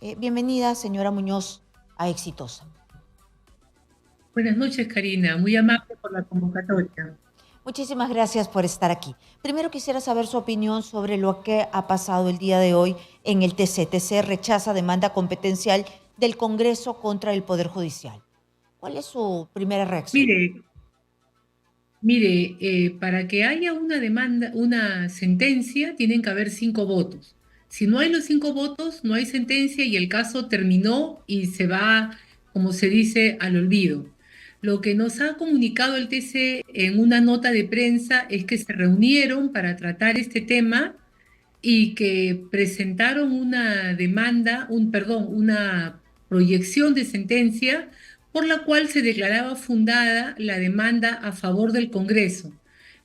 Bienvenida, señora Muñoz, a Exitosa. Buenas noches, Karina. Muy amable por la convocatoria. Muchísimas gracias por estar aquí. Primero quisiera saber su opinión sobre lo que ha pasado el día de hoy en el TC. TC rechaza demanda competencial del Congreso contra el Poder Judicial. ¿Cuál es su primera reacción? Mire, para que haya una demanda, una sentencia, tienen que haber 5 votos. Si no hay los 5 votos, no hay sentencia y el caso terminó y se va, como se dice, al olvido. Lo que nos ha comunicado el TC en una nota de prensa es que se reunieron para tratar este tema y que presentaron una demanda, una proyección de sentencia por la cual se declaraba fundada la demanda a favor del Congreso,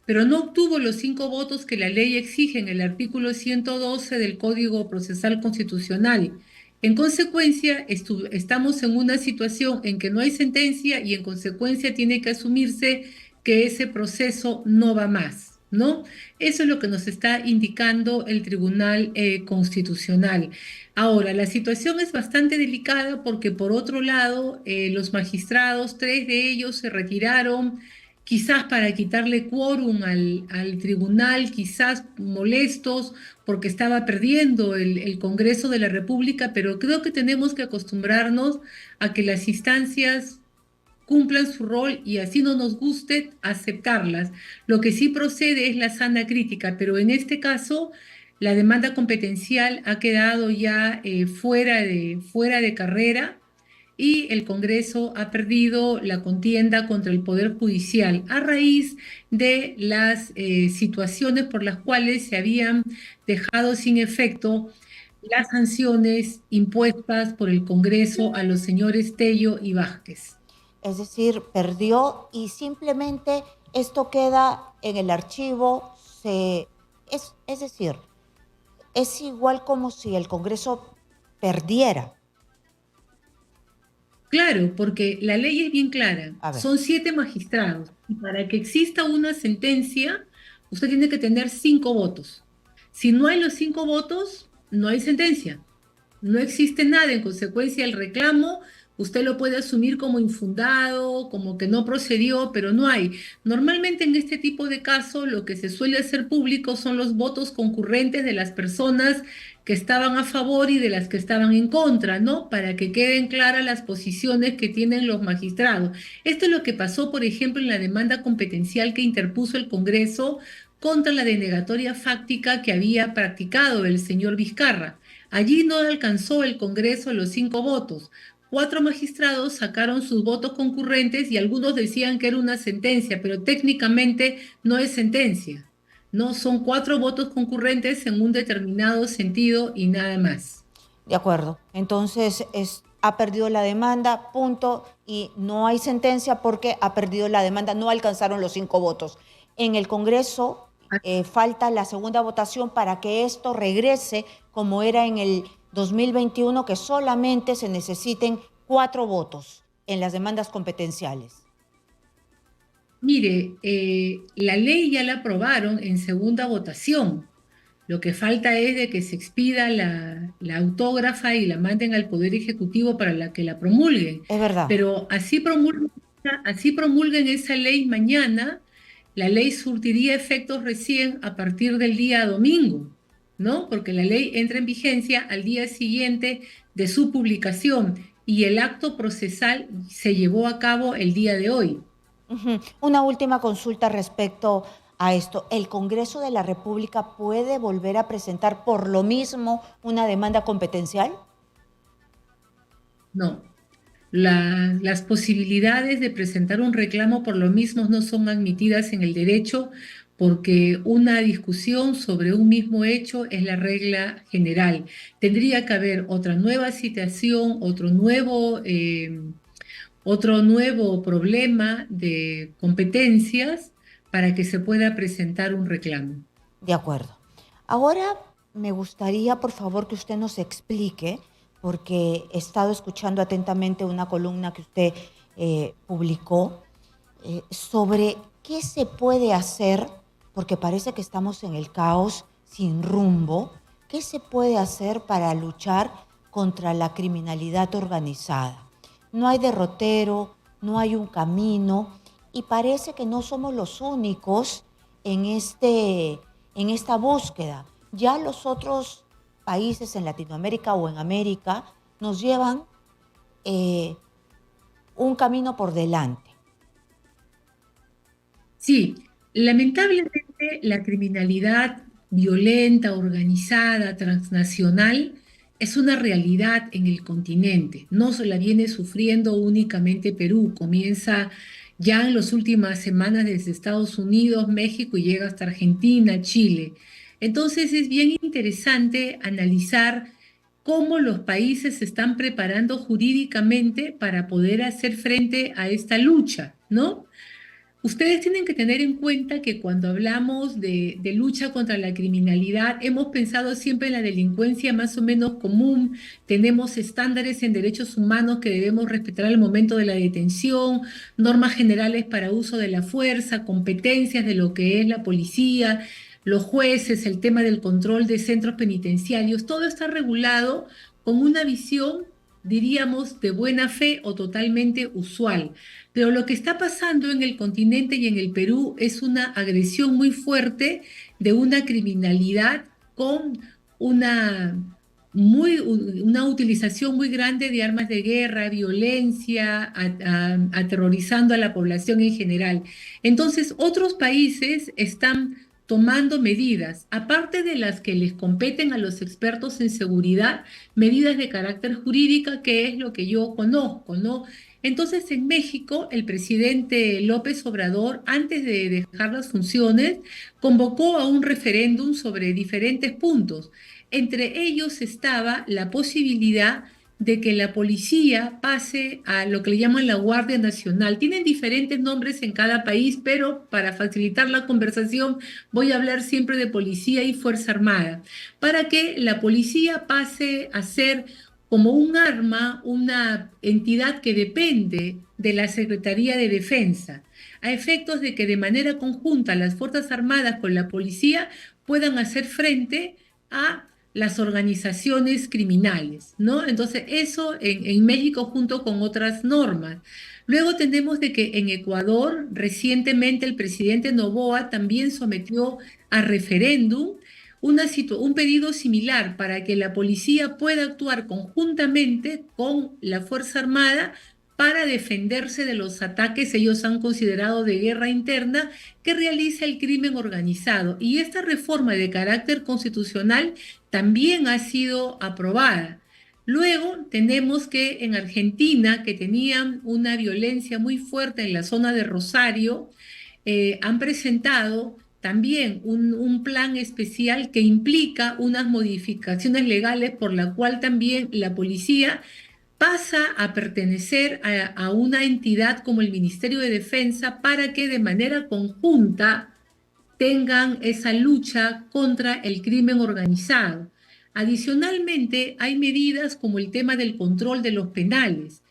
pero no obtuvo los 5 votos que la ley exige en el artículo 112 del Código Procesal Constitucional. En consecuencia, estamos en una situación en que no hay sentencia y en consecuencia tiene que asumirse que ese proceso no va más, ¿no? Eso es lo que nos está indicando el Tribunal Constitucional. Ahora, la situación es bastante delicada porque por otro lado, los magistrados, 3 de ellos se retiraron, quizás para quitarle quórum al tribunal, quizás molestos porque estaba perdiendo el Congreso de la República, pero creo que tenemos que acostumbrarnos a que las instancias cumplan su rol y así no nos guste aceptarlas. Lo que sí procede es la sana crítica, pero en este caso la demanda competencial ha quedado ya fuera de carrera y el Congreso ha perdido la contienda contra el Poder Judicial a raíz de las situaciones por las cuales se habían dejado sin efecto las sanciones impuestas por el Congreso a los señores Tello y Vázquez. Es decir, perdió y simplemente esto queda en el archivo. Es decir, es igual como si el Congreso perdiera. Claro, porque la ley es bien clara, A ver. son 7 magistrados y para que exista una sentencia, usted tiene que tener 5 votos. Si no hay los 5 votos, no hay sentencia. No existe nada, en consecuencia el reclamo usted lo puede asumir como infundado, como que no procedió, pero no hay. Normalmente en este tipo de casos lo que se suele hacer público son los votos concurrentes de las personas que estaban a favor y de las que estaban en contra, ¿no? Para que queden claras las posiciones que tienen los magistrados. Esto es lo que pasó, por ejemplo, en la demanda competencial que interpuso el Congreso contra la denegatoria fáctica que había practicado el señor Vizcarra. Allí no alcanzó el Congreso los 5 votos. 4 magistrados sacaron sus votos concurrentes y algunos decían que era una sentencia, pero técnicamente no es sentencia. No, son 4 votos concurrentes en un determinado sentido y nada más. De acuerdo. Entonces, ha perdido la demanda, punto, y no hay sentencia porque ha perdido la demanda, no alcanzaron los 5 votos. En el Congreso falta la segunda votación para que esto regrese como era en el 2021, que solamente se necesiten 4 votos en las demandas competenciales. Mire, la ley ya la aprobaron en segunda votación. Lo que falta es de que se expida la autógrafa y la manden al Poder Ejecutivo para que la promulguen. Es verdad. Pero así promulguen esa ley mañana, la ley surtiría efectos recién a partir del día domingo, ¿no? Porque la ley entra en vigencia al día siguiente de su publicación y el acto procesal se llevó a cabo el día de hoy. Una última consulta respecto a esto. ¿El Congreso de la República puede volver a presentar por lo mismo una demanda competencial? No. Las posibilidades de presentar un reclamo por lo mismo no son admitidas en el derecho porque una discusión sobre un mismo hecho es la regla general. Tendría que haber otra nueva citación, otro nuevo problema de competencias para que se pueda presentar un reclamo. De acuerdo. Ahora me gustaría, por favor, que usted nos explique, porque he estado escuchando atentamente una columna que usted publicó sobre qué se puede hacer, porque parece que estamos en el caos sin rumbo. ¿Qué se puede hacer para luchar contra la criminalidad organizada. No hay derrotero, no hay un camino y parece que no somos los únicos en esta búsqueda. Ya los otros países en Latinoamérica o en América nos llevan eh, un camino por delante. Sí, lamentablemente la criminalidad violenta, organizada, transnacional, es una realidad en el continente. No se la viene sufriendo únicamente Perú, comienza ya en las últimas semanas desde Estados Unidos, México y llega hasta Argentina, Chile. Entonces es bien interesante analizar cómo los países se están preparando jurídicamente para poder hacer frente a esta lucha, ¿no? Ustedes tienen que tener en cuenta que cuando hablamos de lucha contra la criminalidad, hemos pensado siempre en la delincuencia más o menos común, tenemos estándares en derechos humanos que debemos respetar al momento de la detención, normas generales para uso de la fuerza, competencias de lo que es la policía, los jueces, el tema del control de centros penitenciarios, todo está regulado con una visión, diríamos, de buena fe o totalmente usual. Pero lo que está pasando en el continente y en el Perú es una agresión muy fuerte de una criminalidad con una, una utilización muy grande de armas de guerra, violencia, aterrorizando a la población en general. Entonces, otros países están tomando medidas, aparte de las que les competen a los expertos en seguridad, medidas de carácter jurídica, que es lo que yo conozco, ¿no? Entonces, en México, el presidente López Obrador, antes de dejar las funciones, convocó a un referéndum sobre diferentes puntos. Entre ellos estaba la posibilidad de que la policía pase a lo que le llaman la Guardia Nacional. Tienen diferentes nombres en cada país, pero para facilitar la conversación voy a hablar siempre de policía y Fuerza Armada, para que la policía pase a ser como un arma, una entidad que depende de la Secretaría de Defensa, a efectos de que de manera conjunta las Fuerzas Armadas con la policía puedan hacer frente a las organizaciones criminales, ¿no? Entonces, eso en México junto con otras normas. Luego tenemos de que en Ecuador, recientemente el presidente Noboa también sometió a referéndum un pedido similar para que la policía pueda actuar conjuntamente con la Fuerza Armada para defenderse de los ataques ellos han considerado de guerra interna que realiza el crimen organizado. Y esta reforma de carácter constitucional también ha sido aprobada. Luego tenemos que en Argentina, que tenían una violencia muy fuerte en la zona de Rosario, han presentado también un plan especial que implica unas modificaciones legales por la cual también la policía pasa a pertenecer a una entidad como el Ministerio de Defensa para que de manera conjunta tengan esa lucha contra el crimen organizado. Adicionalmente, hay medidas como el tema del control de los penales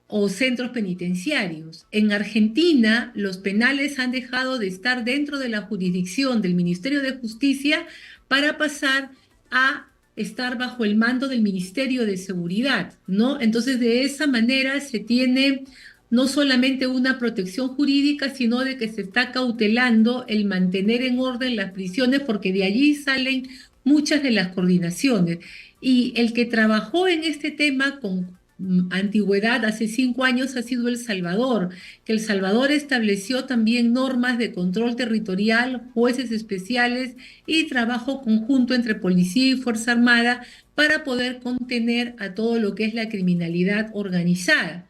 o centros penitenciarios. En Argentina, los penales han dejado de estar dentro de la jurisdicción del Ministerio de Justicia para pasar a estar bajo el mando del Ministerio de Seguridad, ¿no? Entonces, de esa manera se tiene no solamente una protección jurídica, sino de que se está cautelando el mantener en orden las prisiones, porque de allí salen muchas de las coordinaciones. Y el que trabajó en este tema con antigüedad, hace 5 años, ha sido El Salvador, que El Salvador estableció también normas de control territorial, jueces especiales y trabajo conjunto entre policía y Fuerza Armada para poder contener a todo lo que es la criminalidad organizada.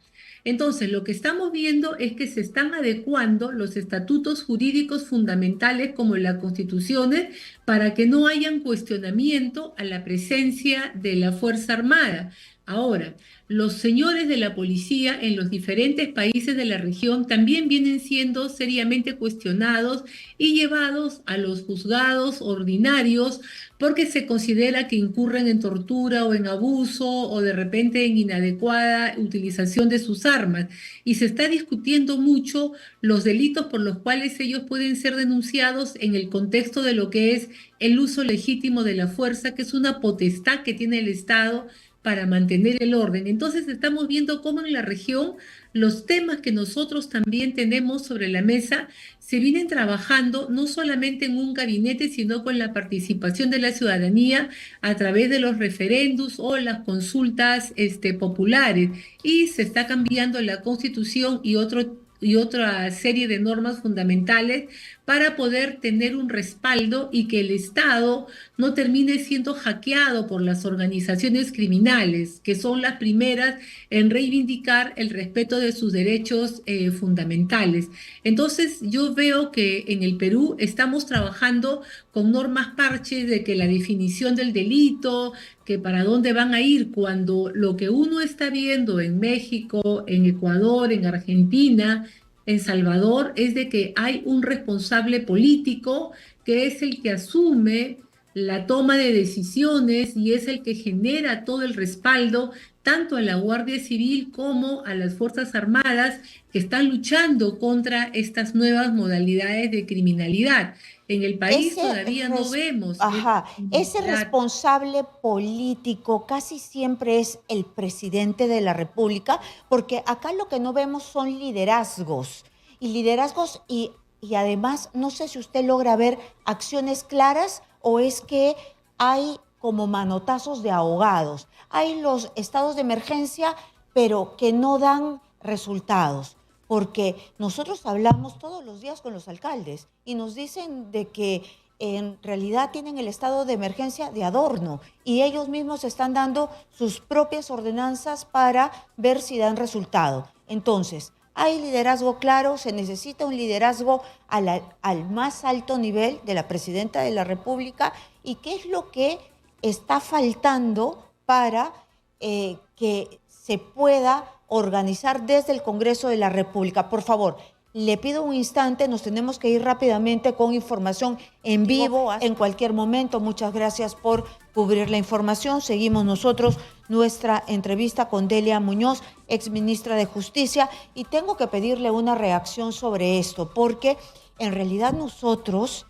Entonces, lo que estamos viendo es que se están adecuando los estatutos jurídicos fundamentales como las constituciones para que no hayan cuestionamiento a la presencia de la Fuerza Armada. Ahora, los señores de la policía en los diferentes países de la región también vienen siendo seriamente cuestionados y llevados a los juzgados ordinarios porque se considera que incurren en tortura o en abuso o de repente en inadecuada utilización de sus armas. Y se está discutiendo mucho los delitos por los cuales ellos pueden ser denunciados en el contexto de lo que es el uso legítimo de la fuerza, que es una potestad que tiene el Estado para mantener el orden. Entonces estamos viendo cómo en la región los temas que nosotros también tenemos sobre la mesa se vienen trabajando no solamente en un gabinete, sino con la participación de la ciudadanía a través de los referendos o las consultas populares. Y se está cambiando la Constitución y otra serie de normas fundamentales para poder tener un respaldo y que el Estado no termine siendo hackeado por las organizaciones criminales, que son las primeras en reivindicar el respeto de sus derechos fundamentales. Entonces, yo veo que en el Perú estamos trabajando con normas parches de que la definición del delito, que para dónde van a ir, cuando lo que uno está viendo en México, en Ecuador, en Argentina, en Salvador, es de que hay un responsable político que es el que asume la toma de decisiones y es el que genera todo el respaldo tanto a la Guardia Civil como a las Fuerzas Armadas que están luchando contra estas nuevas modalidades de criminalidad. En el país Ese, todavía no vemos esta ajá, ese criminalidad. responsable político casi siempre es el presidente de la República, porque acá lo que no vemos son liderazgos. Y liderazgos y además, no sé si usted logra ver acciones claras o es que hay como manotazos de ahogados. Hay los estados de emergencia, pero que no dan resultados porque nosotros hablamos todos los días con los alcaldes y nos dicen de que en realidad tienen el estado de emergencia de adorno y ellos mismos están dando sus propias ordenanzas para ver si dan resultado. Entonces, hay liderazgo claro, se necesita un liderazgo al más alto nivel de la presidenta de la República y qué es lo que está faltando para que se pueda organizar desde el Congreso de la República. Por favor, le pido un instante, nos tenemos que ir rápidamente con información en vivo en cualquier momento. Muchas gracias por cubrir la información. Seguimos nosotros nuestra entrevista con Delia Muñoz, exministra de Justicia, y tengo que pedirle una reacción sobre esto, porque en realidad nosotros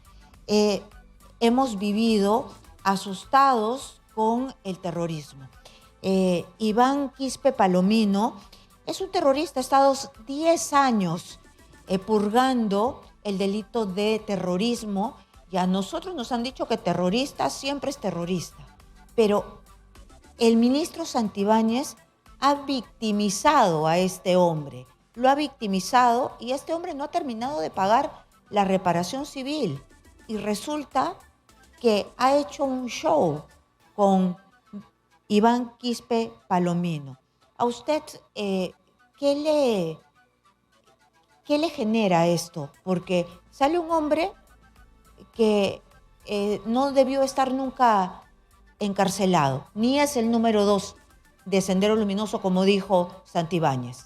hemos vivido asustados con el terrorismo. Iván Quispe Palomino es un terrorista, ha estado 10 años purgando el delito de terrorismo y a nosotros nos han dicho que terrorista siempre es terrorista, pero el ministro Santibáñez ha victimizado a este hombre, lo ha victimizado y este hombre no ha terminado de pagar la reparación civil y resulta que ha hecho un show con Iván Quispe Palomino. ¿A usted qué le genera esto? Porque sale un hombre que no debió estar nunca encarcelado, ni es el número 2 de Sendero Luminoso, como dijo Santibáñez.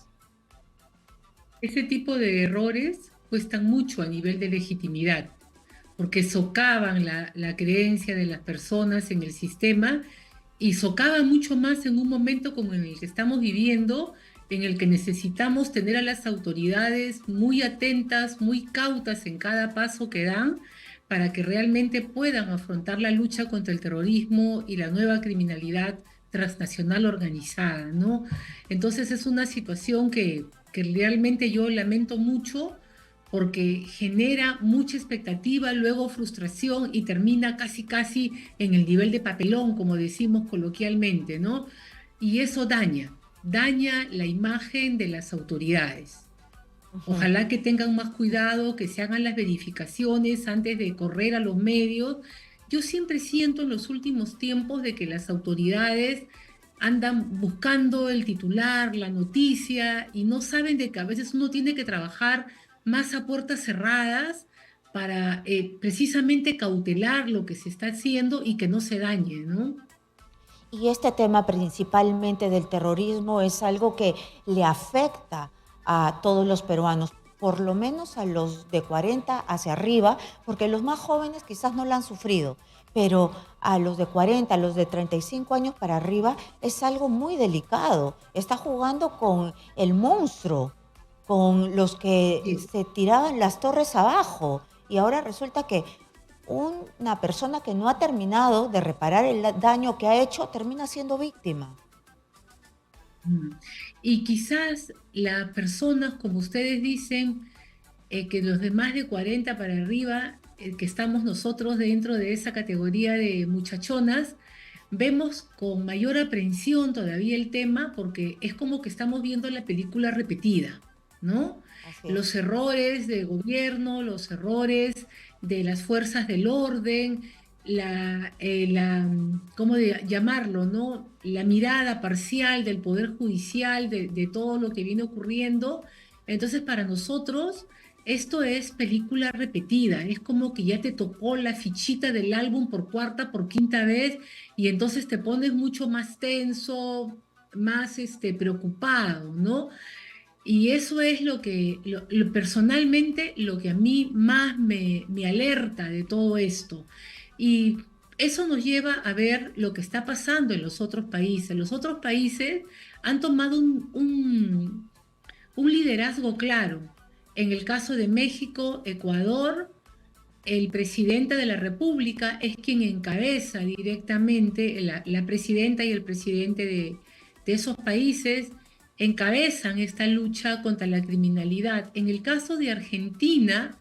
Ese tipo de errores cuestan mucho a nivel de legitimidad, porque socavan la creencia de las personas en el sistema y socavan mucho más en un momento como en el que estamos viviendo, en el que necesitamos tener a las autoridades muy atentas, muy cautas en cada paso que dan, para que realmente puedan afrontar la lucha contra el terrorismo y la nueva criminalidad transnacional organizada, ¿no? Entonces es una situación que realmente yo lamento mucho porque genera mucha expectativa, luego frustración y termina casi casi en el nivel de papelón, como decimos coloquialmente, ¿no? Y eso daña la imagen de las autoridades. Ojalá que tengan más cuidado, que se hagan las verificaciones antes de correr a los medios. Yo siempre siento en los últimos tiempos de que las autoridades andan buscando el titular, la noticia, y no saben de que a veces uno tiene que trabajar más a puertas cerradas para precisamente cautelar lo que se está haciendo y que no se dañe, ¿no? Y este tema principalmente del terrorismo es algo que le afecta a todos los peruanos, por lo menos a los de 40 hacia arriba, porque los más jóvenes quizás no lo han sufrido, pero a los de 40, a los de 35 años para arriba es algo muy delicado. Está jugando con el monstruo, con los que Sí. se tiraban las torres abajo y ahora resulta que una persona que no ha terminado de reparar el daño que ha hecho termina siendo víctima. Mm. Y quizás las personas, como ustedes dicen, que los de más de 40 para arriba, que estamos nosotros dentro de esa categoría de muchachonas, vemos con mayor aprehensión todavía el tema porque es como que estamos viendo la película repetida, ¿no? Así es. Los errores de gobierno, los errores de las fuerzas del orden, ¿cómo llamarlo, no? La mirada parcial del Poder Judicial, de todo lo que viene ocurriendo. Entonces, para nosotros, esto es película repetida, es como que ya te tocó la fichita del álbum por cuarta, por quinta vez, y entonces te pones mucho más tenso, más preocupado, ¿no? Y eso es lo que, personalmente, lo que a mí más me alerta de todo esto. Y eso nos lleva a ver lo que está pasando en los otros países. Los otros países han tomado un liderazgo claro. En el caso de México, Ecuador, el presidente de la República es quien encabeza directamente, la presidenta y el presidente de esos países encabezan esta lucha contra la criminalidad. En el caso de Argentina,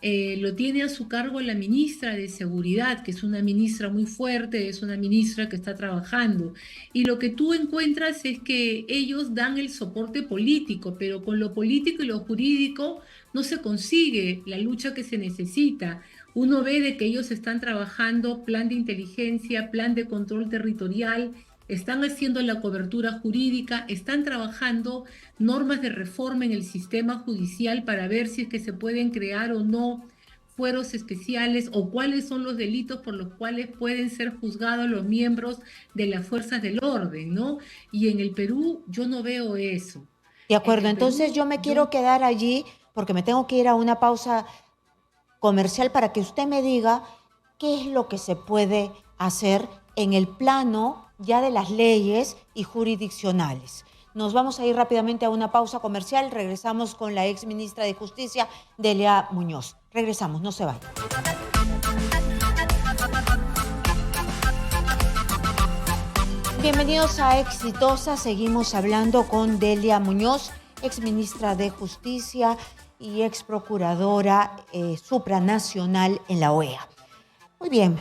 lo tiene a su cargo la ministra de Seguridad, que es una ministra muy fuerte, es una ministra que está trabajando. Y lo que tú encuentras es que ellos dan el soporte político, pero con lo político y lo jurídico no se consigue la lucha que se necesita. Uno ve de que ellos están trabajando plan de inteligencia, plan de control territorial, están haciendo la cobertura jurídica, están trabajando normas de reforma en el sistema judicial para ver si es que se pueden crear o no fueros especiales o cuáles son los delitos por los cuales pueden ser juzgados los miembros de las fuerzas del orden, ¿no? Y en el Perú yo no veo eso. De En acuerdo, el entonces Perú yo me yo quiero quedar allí porque me tengo que ir a una pausa comercial para que usted me diga qué es lo que se puede hacer en el plano ya de las leyes y jurisdiccionales. Nos vamos a ir rápidamente a una pausa comercial. Regresamos con la ex ministra de Justicia, Delia Muñoz. Regresamos, no se vayan. Bienvenidos a Exitosa. Seguimos hablando con Delia Muñoz, ex ministra de Justicia y ex procuradora supranacional en la OEA. Muy bien,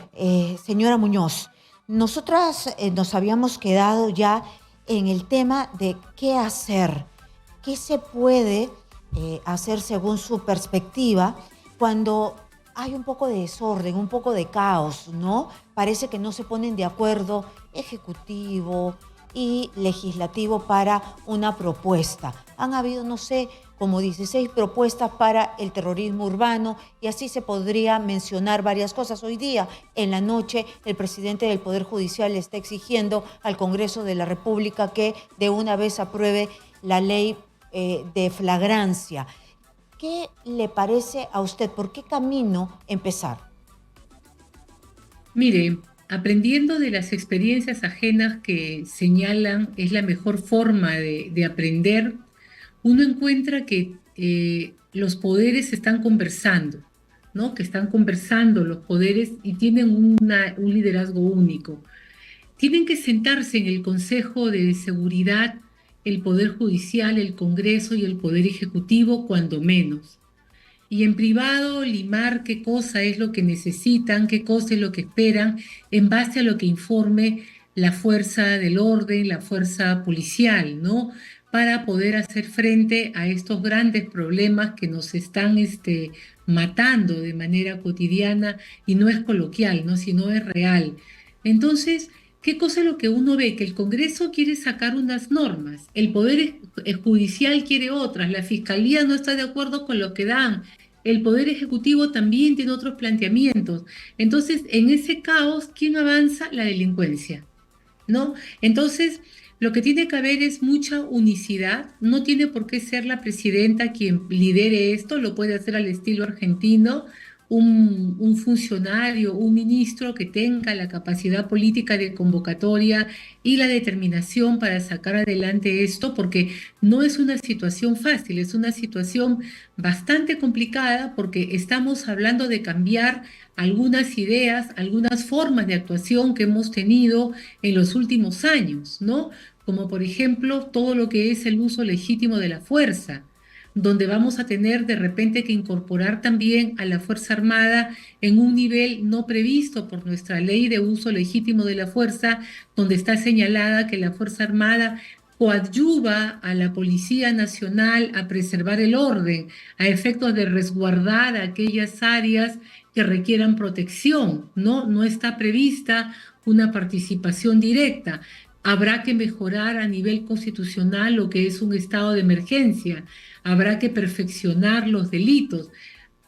señora Muñoz, nosotras nos habíamos quedado ya en el tema de qué hacer, qué se puede hacer según su perspectiva cuando hay un poco de desorden, un poco de caos, ¿no? Parece que no se ponen de acuerdo ejecutivo y legislativo para una propuesta. Han habido, no sé, como 16 propuestas para el terrorismo urbano y así se podría mencionar varias cosas. Hoy día, en la noche, el presidente del Poder Judicial está exigiendo al Congreso de la República que de una vez apruebe la ley de flagrancia. ¿Qué le parece a usted? ¿Por qué camino empezar? Mire, aprendiendo de las experiencias ajenas que señalan es la mejor forma de aprender, uno encuentra que los poderes están conversando, ¿no? Que están conversando los poderes y tienen un liderazgo único. Tienen que sentarse en el Consejo de Seguridad el Poder Judicial, el Congreso y el Poder Ejecutivo, cuando menos, y en privado limar qué cosa es lo que necesitan, qué cosa es lo que esperan, en base a lo que informe la fuerza del orden, la fuerza policial, ¿no? Para poder hacer frente a estos grandes problemas que nos están matando de manera cotidiana y no es coloquial, ¿no? Sino es real. Entonces, ¿qué cosa es lo que uno ve? Que el Congreso quiere sacar unas normas, el Poder Judicial quiere otras, la Fiscalía no está de acuerdo con lo que dan, el Poder Ejecutivo también tiene otros planteamientos. Entonces, en ese caos, ¿quién avanza? La delincuencia, ¿no? Entonces, lo que tiene que haber es mucha unicidad. No tiene por qué ser la presidenta quien lidere esto, lo puede hacer al estilo argentino, un funcionario, un ministro que tenga la capacidad política de convocatoria y la determinación para sacar adelante esto, porque no es una situación fácil, es una situación bastante complicada porque estamos hablando de cambiar algunas ideas, algunas formas de actuación que hemos tenido en los últimos años, ¿no? como por ejemplo todo lo que es el uso legítimo de la fuerza, donde vamos a tener de repente que incorporar también a la Fuerza Armada en un nivel no previsto por nuestra ley de uso legítimo de la fuerza, donde está señalada que la Fuerza Armada coadyuva a la Policía Nacional a preservar el orden, a efectos de resguardar aquellas áreas que requieran protección, ¿no? No está prevista una participación directa. Habrá que mejorar a nivel constitucional lo que es un estado de emergencia, habrá que perfeccionar los delitos.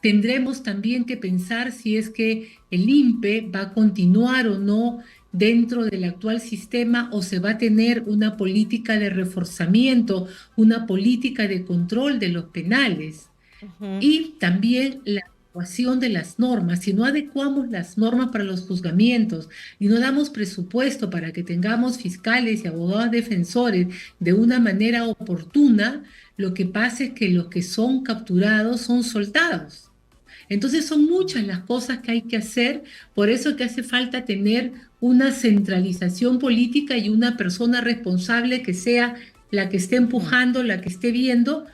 Tendremos también que pensar si es que el INPE va a continuar o no dentro del actual sistema o se va a tener una política de reforzamiento, una política de control de los penales. Ujú. Y también la adecuación de las normas. Si no adecuamos las normas para los juzgamientos y no damos presupuesto para que tengamos fiscales y abogados defensores de una manera oportuna, lo que pasa es que los que son capturados son soltados. Entonces son muchas las cosas que hay que hacer, por eso que hace falta tener una centralización política y una persona responsable que sea la que esté Ujú. empujando, la que esté viendo,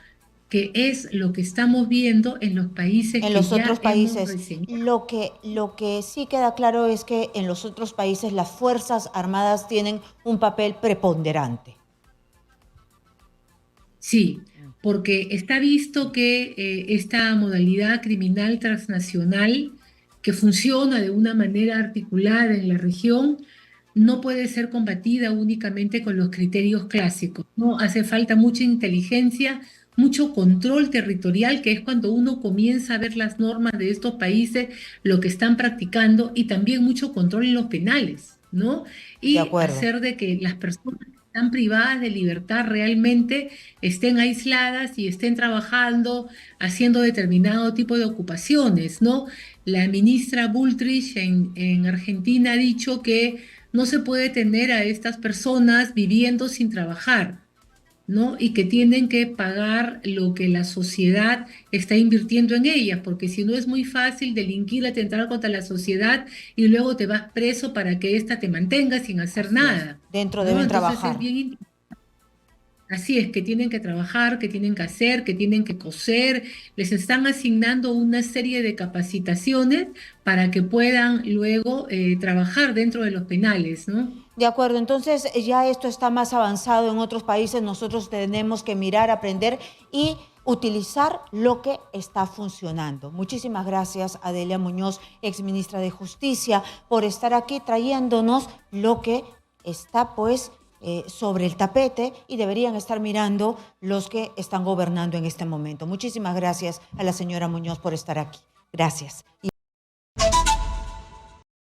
que es lo que estamos viendo en los países En que los ya otros hemos países, reseñado. lo que sí queda claro es que en los otros países las Fuerzas Armadas tienen un papel preponderante. Sí, porque está visto que esta modalidad criminal transnacional que funciona de una manera articulada en la región no puede ser combatida únicamente con los criterios clásicos, ¿no? Hace falta mucha inteligencia, mucho control territorial, que es cuando uno comienza a ver las normas de estos países, lo que están practicando, y también mucho control en los penales, ¿no? De Y acuerdo. hacer de que las personas que están privadas de libertad realmente estén aisladas y estén trabajando, haciendo determinado tipo de ocupaciones, ¿no? La ministra Bullrich en Argentina ha dicho que no se puede tener a estas personas viviendo sin trabajar, ¿no? Y que tienen que pagar lo que la sociedad está invirtiendo en ellas, porque si no es muy fácil delinquir, atentar contra la sociedad y luego te vas preso para que ésta te mantenga sin hacer Así es. nada, Dentro ¿no? deben Entonces es trabajar. bien. Así es, que tienen que trabajar, que tienen que hacer, que tienen que coser, les están asignando una serie de capacitaciones para que puedan luego trabajar dentro de los penales, ¿no? De acuerdo, entonces ya esto está más avanzado en otros países, nosotros tenemos que mirar, aprender y utilizar lo que está funcionando. Muchísimas gracias, Adelia Muñoz, exministra de Justicia, por estar aquí trayéndonos lo que está pues sobre el tapete y deberían estar mirando los que están gobernando en este momento. Muchísimas gracias a la señora Muñoz por estar aquí. Gracias.